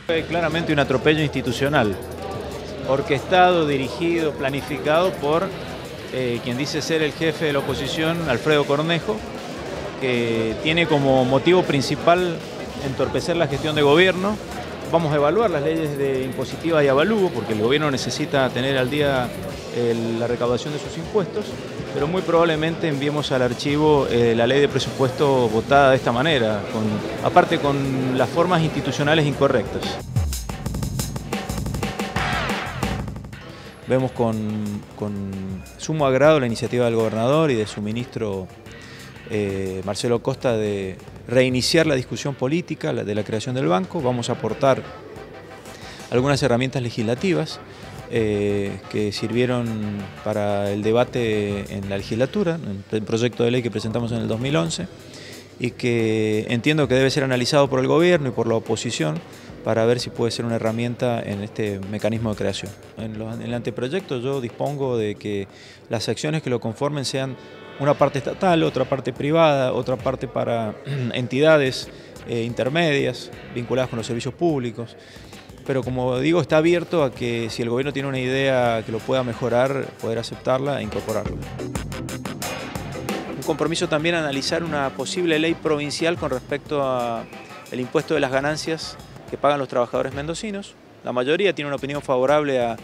Fue claramente un atropello institucional, orquestado, dirigido, planificado por quien dice ser el jefe de la oposición, Alfredo Cornejo, que tiene como motivo principal entorpecer la gestión de gobierno. Vamos a evaluar las leyes de impositivas y avalúo, porque el gobierno necesita tener al día la recaudación de sus impuestos, pero muy probablemente enviemos al archivo la ley de presupuesto votada de esta manera, aparte con las formas institucionales incorrectas. Vemos con sumo agrado la iniciativa del gobernador y de su ministro Marcelo Costa de reiniciar la discusión política de la creación del banco. Vamos a aportar algunas herramientas legislativas que sirvieron para el debate en la legislatura, en el proyecto de ley que presentamos en el 2011, y que entiendo que debe ser analizado por el gobierno y por la oposición para ver si puede ser una herramienta en este mecanismo de creación. En el anteproyecto yo dispongo de que las acciones que lo conformen sean una parte estatal, otra parte privada, otra parte para entidades intermedias vinculadas con los servicios públicos. Pero como digo, está abierto a que si el gobierno tiene una idea que lo pueda mejorar, poder aceptarla e incorporarla. Un compromiso también a analizar una posible ley provincial con respecto al impuesto de las ganancias que pagan los trabajadores mendocinos. La mayoría tiene una opinión favorable a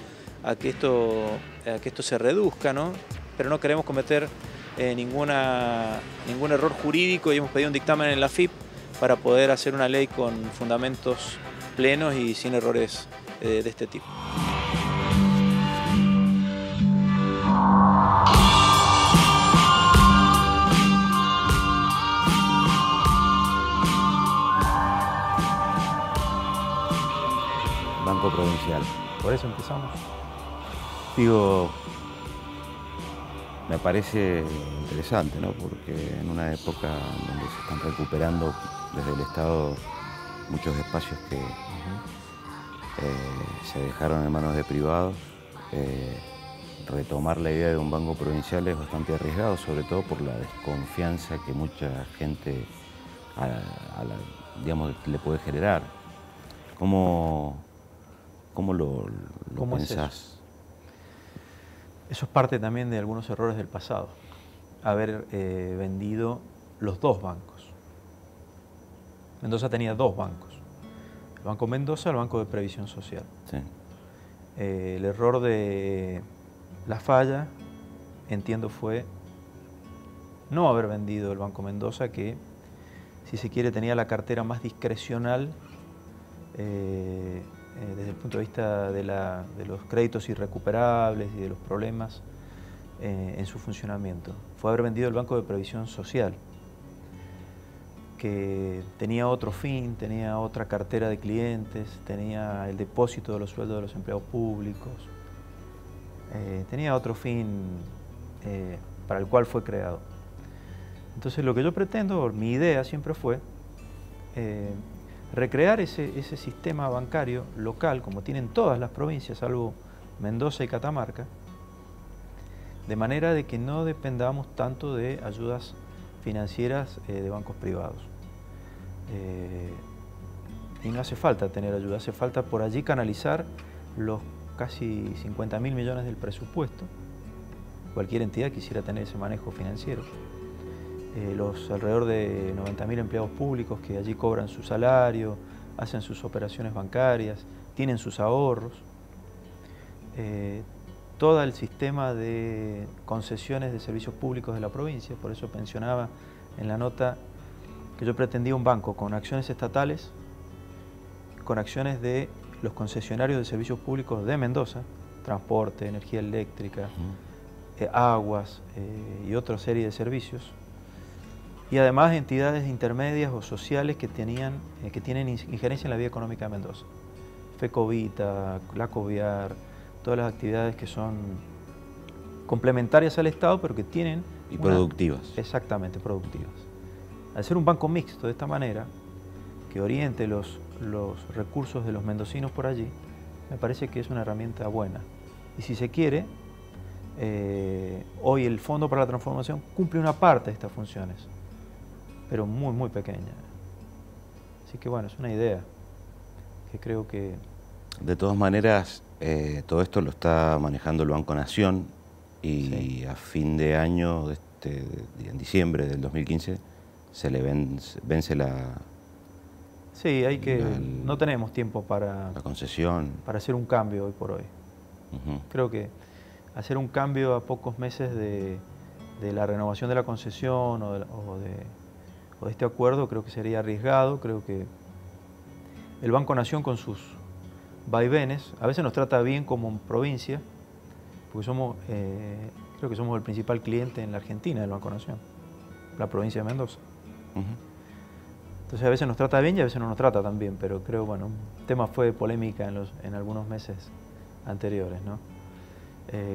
que esto se reduzca, ¿no? Pero no queremos cometer ningún error jurídico y hemos pedido un dictamen en la FIP para poder hacer una ley con fundamentos plenos y sin errores de este tipo. Banco Provincial. Por eso empezamos. Digo, me parece interesante, ¿no? Porque en una época donde se están recuperando desde el Estado muchos espacios que se dejaron en manos de privados, retomar la idea de un banco provincial es bastante arriesgado, sobre todo por la desconfianza que mucha gente digamos, le puede generar. ¿Cómo lo pensás? Eso es parte también de algunos errores del pasado. Haber vendido los dos bancos. Mendoza tenía dos bancos. El Banco Mendoza y el Banco de Previsión Social. Sí. El error de la falla, entiendo, fue no haber vendido el Banco Mendoza, que, si se quiere, tenía la cartera más discrecional desde el punto de vista de los créditos irrecuperables y de los problemas en su funcionamiento. Fue haber vendido el Banco de Previsión Social, que tenía otro fin, tenía otra cartera de clientes, tenía el depósito de los sueldos de los empleados públicos, tenía otro fin para el cual fue creado. Entonces lo que yo pretendo, mi idea siempre fue recrear ese sistema bancario local, como tienen todas las provincias, salvo Mendoza y Catamarca, de manera de que no dependamos tanto de ayudas financieras de bancos privados. Y no hace falta tener ayuda, hace falta por allí canalizar los casi 50.000 millones del presupuesto. Cualquier entidad quisiera tener ese manejo financiero. Los alrededor de 90.000 empleados públicos que allí cobran su salario, hacen sus operaciones bancarias, tienen sus ahorros. Todo el sistema de concesiones de servicios públicos de la provincia, por eso mencionaba en la nota que yo pretendía un banco con acciones estatales, con acciones de los concesionarios de servicios públicos de Mendoza, transporte, energía eléctrica, aguas y otra serie de servicios, y además entidades intermedias o sociales que tienen injerencia en la vida económica de Mendoza. FECOVITA, la COVIAR, todas las actividades que son complementarias al Estado, pero que tienen... Y productivas. Exactamente, productivas. Al ser un banco mixto de esta manera, que oriente los recursos de los mendocinos por allí, me parece que es una herramienta buena. Y si se quiere, hoy el Fondo para la Transformación cumple una parte de estas funciones, pero muy, muy pequeña. Así que bueno, es una idea que creo que... De todas maneras, todo esto lo está manejando el Banco Nación y Sí. a fin de año, en diciembre del 2015, se le vence la Sí, no tenemos tiempo la concesión. para hacer un cambio hoy por hoy. Ujú. Creo que hacer un cambio a pocos meses de la renovación de la concesión o de este acuerdo creo que sería arriesgado. Creo que el Banco Nación, con sus vaivenes, a veces nos trata bien como provincia, porque creo que somos el principal cliente en la Argentina del Banco Nación, la provincia de Mendoza. Ujú. Entonces a veces nos trata bien y a veces no nos trata tan bien, pero creo, bueno, el tema fue polémica en algunos meses anteriores, ¿no?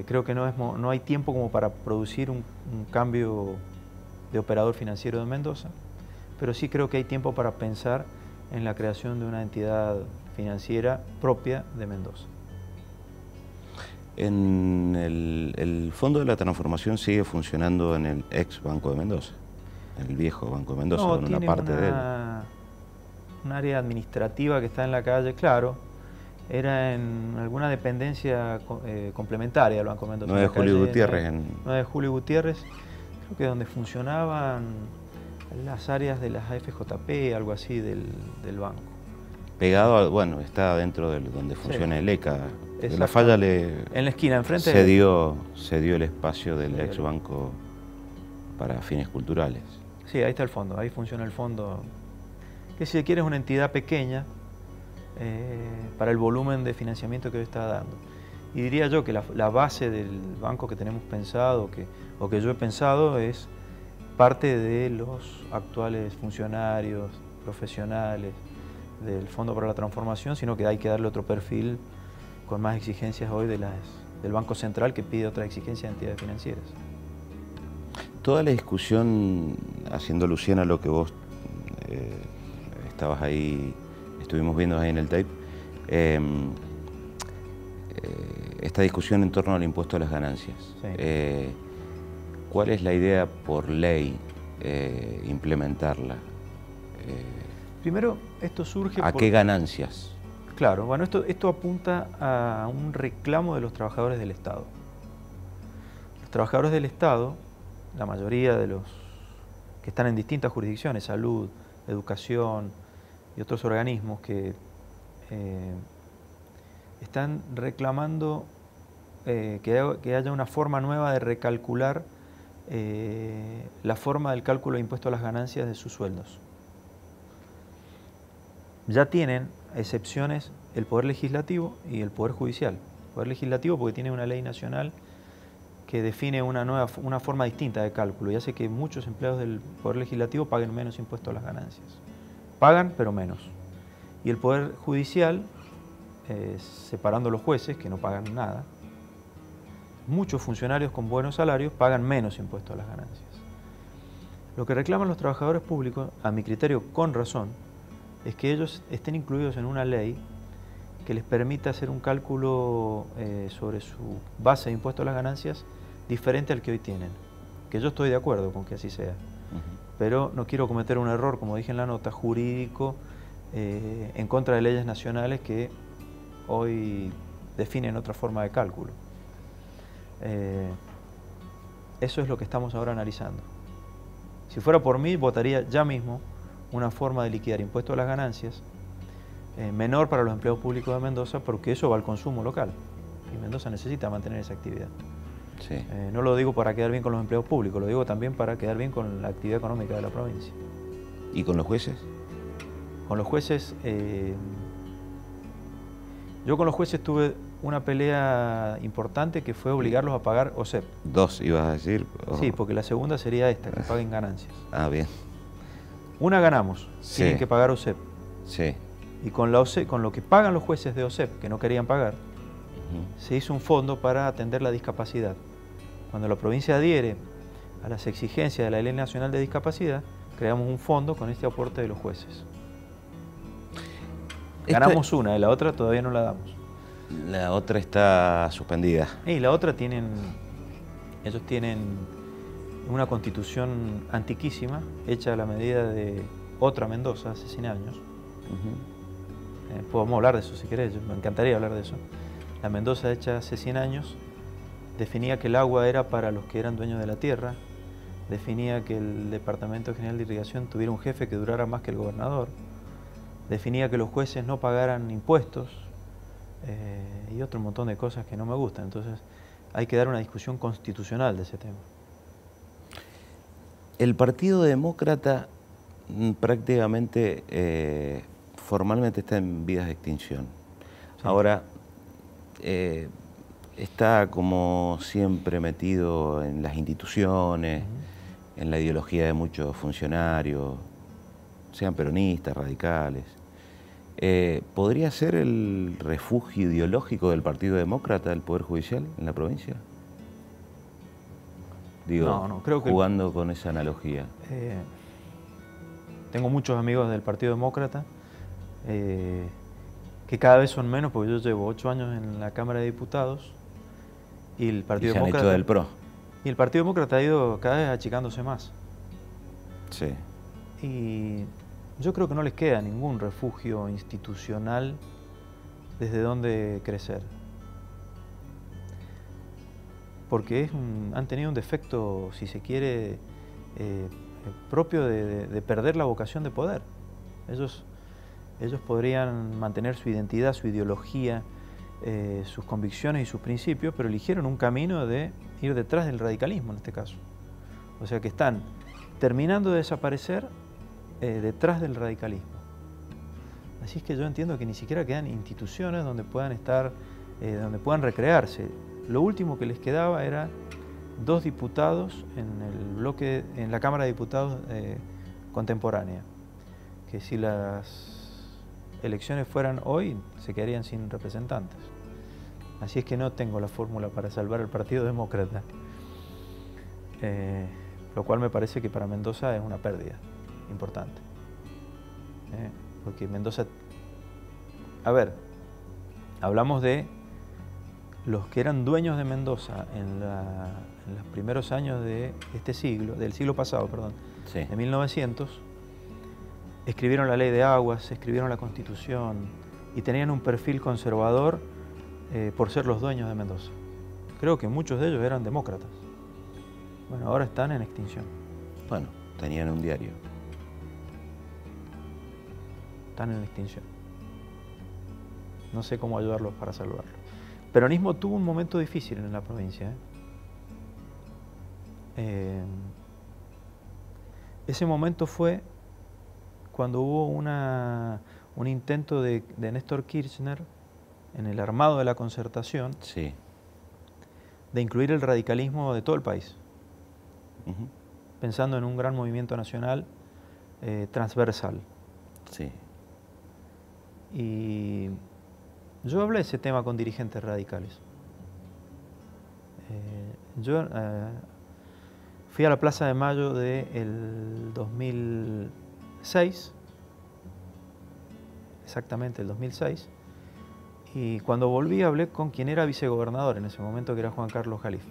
Creo que no hay tiempo como para producir un cambio de operador financiero de Mendoza, pero sí creo que hay tiempo para pensar en la creación de una entidad financiera propia de Mendoza. El Fondo de la Transformación sigue funcionando en el ex Banco de Mendoza, en el viejo Banco de Mendoza, con una parte de él. Un área administrativa que está en la calle, claro, era en alguna dependencia complementaria al Banco de Mendoza. 9 de Julio Gutiérrez. 9 de Julio Gutiérrez, creo que donde funcionaban las áreas de las AFJP, algo así del banco. Pegado, bueno, está dentro de donde funciona el ECA. De la Falla en la esquina, enfrente se dio el espacio del ex banco para fines culturales. Sí, ahí está el fondo, ahí funciona el fondo, que si se quiere es una entidad pequeña para el volumen de financiamiento que hoy está dando. Y diría yo que la base del banco que tenemos pensado, o que yo he pensado, es parte de los actuales funcionarios, profesionales del Fondo para la Transformación, sino que hay que darle otro perfil con más exigencias hoy del Banco Central, que pide otra exigencia de entidades financieras. Toda la discusión, haciendo alusión a lo que vos estabas ahí, estuvimos viendo ahí en el tape, esta discusión en torno al impuesto a las ganancias. Sí. ¿Cuál es la idea por ley implementarla? Primero, esto surge ¿A qué ganancias? Claro, bueno, esto apunta a un reclamo de los trabajadores del Estado. Los trabajadores del Estado, la mayoría de los que están en distintas jurisdicciones, salud, educación y otros organismos que están reclamando que haya una forma nueva de recalcular la forma del cálculo de impuesto a las ganancias de sus sueldos. Ya tienen excepciones el Poder Legislativo y el Poder Judicial. El Poder Legislativo porque tiene una ley nacional que define una forma distinta de cálculo y hace que muchos empleados del Poder Legislativo paguen menos impuestos a las ganancias. Pagan, pero menos. Y el Poder Judicial, separando los jueces, que no pagan nada, muchos funcionarios con buenos salarios pagan menos impuestos a las ganancias. Lo que reclaman los trabajadores públicos, a mi criterio con razón, es que ellos estén incluidos en una ley que les permita hacer un cálculo sobre su base de impuesto a las ganancias diferente al que hoy tienen. Que yo estoy de acuerdo con que así sea. Pero no quiero cometer un error, como dije en la nota, jurídico en contra de leyes nacionales que hoy definen otra forma de cálculo. Eso es lo que estamos ahora analizando. Si fuera por mí, votaría ya mismo una forma de liquidar impuestos a las ganancias menor para los empleados públicos de Mendoza, porque eso va al consumo local y Mendoza necesita mantener esa actividad. Sí. No lo digo para quedar bien con los empleados públicos, lo digo también para quedar bien con la actividad económica de la provincia. ¿Y con los jueces? Con los jueces, yo con los jueces tuve una pelea importante que fue obligarlos a pagar OSEP. ¿Dos ibas a decir? Sí, porque la segunda sería esta, que paguen ganancias. Ah, bien. Una ganamos, sí. Tienen que pagar OSEP. Sí. Y con lo que pagan los jueces de OSEP, que no querían pagar, se hizo un fondo para atender la discapacidad. Cuando la provincia adhiere a las exigencias de la Ley Nacional de Discapacidad, creamos un fondo con este aporte de los jueces. Ganamos una y la otra todavía no la damos. La otra está suspendida. Y la otra ellos tienen una constitución antiquísima, hecha a la medida de otra Mendoza hace 100 años, podemos hablar de eso si querés, me encantaría hablar de eso. La Mendoza hecha hace 100 años definía que el agua era para los que eran dueños de la tierra, definía que el Departamento General de Irrigación tuviera un jefe que durara más que el gobernador, definía que los jueces no pagaran impuestos y otro montón de cosas que no me gustan. Entonces hay que dar una discusión constitucional de ese tema. El Partido Demócrata prácticamente, formalmente está en vías de extinción. Sí. Ahora, está como siempre metido en las instituciones, en la ideología de muchos funcionarios, sean peronistas, radicales. ¿Podría ser el refugio ideológico del Partido Demócrata el Poder Judicial en la provincia? Digo, no, creo que jugando con esa analogía. Tengo muchos amigos del Partido Demócrata, que cada vez son menos, porque yo llevo 8 años en la Cámara de Diputados y el Partido Demócrata... se han hecho del PRO. Y el Partido Demócrata ha ido cada vez achicándose más. Sí. Y yo creo que no les queda ningún refugio institucional desde donde crecer. Porque han tenido un defecto, si se quiere, propio de perder la vocación de poder. Ellos podrían mantener su identidad, su ideología, sus convicciones y sus principios, pero eligieron un camino de ir detrás del radicalismo en este caso. O sea que están terminando de desaparecer detrás del radicalismo. Así es que yo entiendo que ni siquiera quedan instituciones donde puedan estar, donde puedan recrearse. Lo último que les quedaba era 2 diputados en la Cámara de Diputados contemporánea, que si las elecciones fueran hoy, se quedarían sin representantes. Así es que no tengo la fórmula para salvar al Partido Demócrata, lo cual me parece que para Mendoza es una pérdida importante. Porque Mendoza... A ver, hablamos de los que eran dueños de Mendoza en los primeros años de este siglo, del siglo pasado, perdón, sí, de 1900, escribieron la Ley de Aguas, escribieron la Constitución y tenían un perfil conservador por ser los dueños de Mendoza. Creo que muchos de ellos eran demócratas. Bueno, ahora están en extinción. Bueno, tenían un diario. Están en extinción. No sé cómo ayudarlos para salvarlos. El peronismo tuvo un momento difícil en la provincia. Ese momento fue cuando hubo un intento de Néstor Kirchner en el armado de la concertación, sí, de incluir el radicalismo de todo el país, pensando en un gran movimiento nacional transversal. Sí. Y yo hablé de ese tema con dirigentes radicales. Yo fui a la Plaza de Mayo del 2006, exactamente el 2006, y cuando volví hablé con quien era vicegobernador en ese momento, que era Juan Carlos Jalif,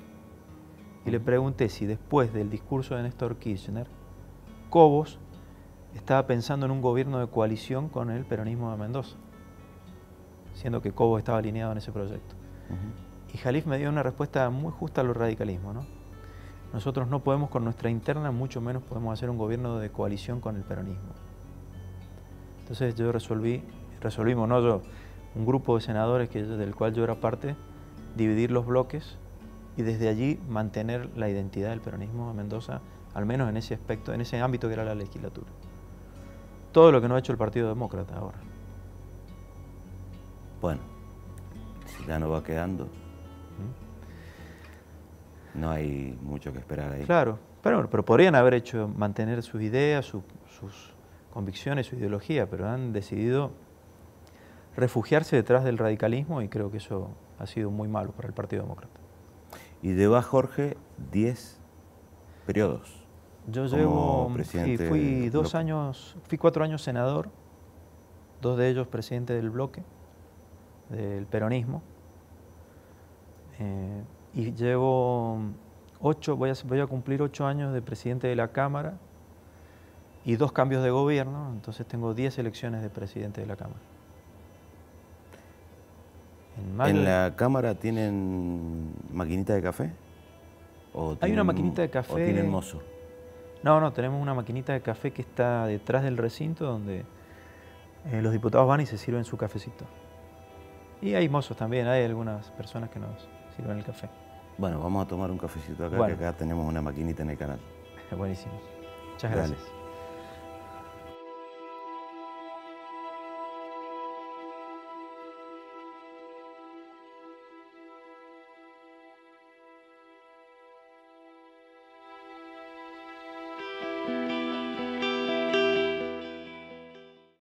y le pregunté si después del discurso de Néstor Kirchner, Cobos estaba pensando en un gobierno de coalición con el peronismo de Mendoza, siendo que Cobos estaba alineado en ese proyecto. Y Jalif me dio una respuesta muy justa a los radicalismos, ¿no? Nosotros no podemos con nuestra interna, mucho menos podemos hacer un gobierno de coalición con el peronismo. Entonces yo resolvimos, no yo, un grupo de senadores del cual yo era parte, dividir los bloques y desde allí mantener la identidad del peronismo de Mendoza, al menos en ese aspecto, en ese ámbito que era la legislatura. Todo lo que no ha hecho el Partido Demócrata ahora. Bueno, si ya no va quedando, no hay mucho que esperar ahí. Claro, pero podrían haber mantener sus ideas, sus convicciones, su ideología, pero han decidido refugiarse detrás del radicalismo y creo que eso ha sido muy malo para el Partido Demócrata. Y lleva, Jorge, 10 periodos. Yo llevo, fui 4 años senador, 2 de ellos presidente del bloque, del peronismo, y llevo voy a cumplir 8 años de presidente de la Cámara y 2 cambios de gobierno, entonces tengo 10 elecciones de presidente de la Cámara. ¿En la Cámara tienen maquinita de café? Hay una maquinita de café. ¿O tienen mozo? No, tenemos una maquinita de café que está detrás del recinto donde los diputados van y se sirven su cafecito. Y hay mozos también, hay algunas personas que nos sirven el café. Bueno, vamos a tomar un cafecito acá, que acá tenemos una maquinita en el canal. Buenísimo. Muchas gracias. Dale.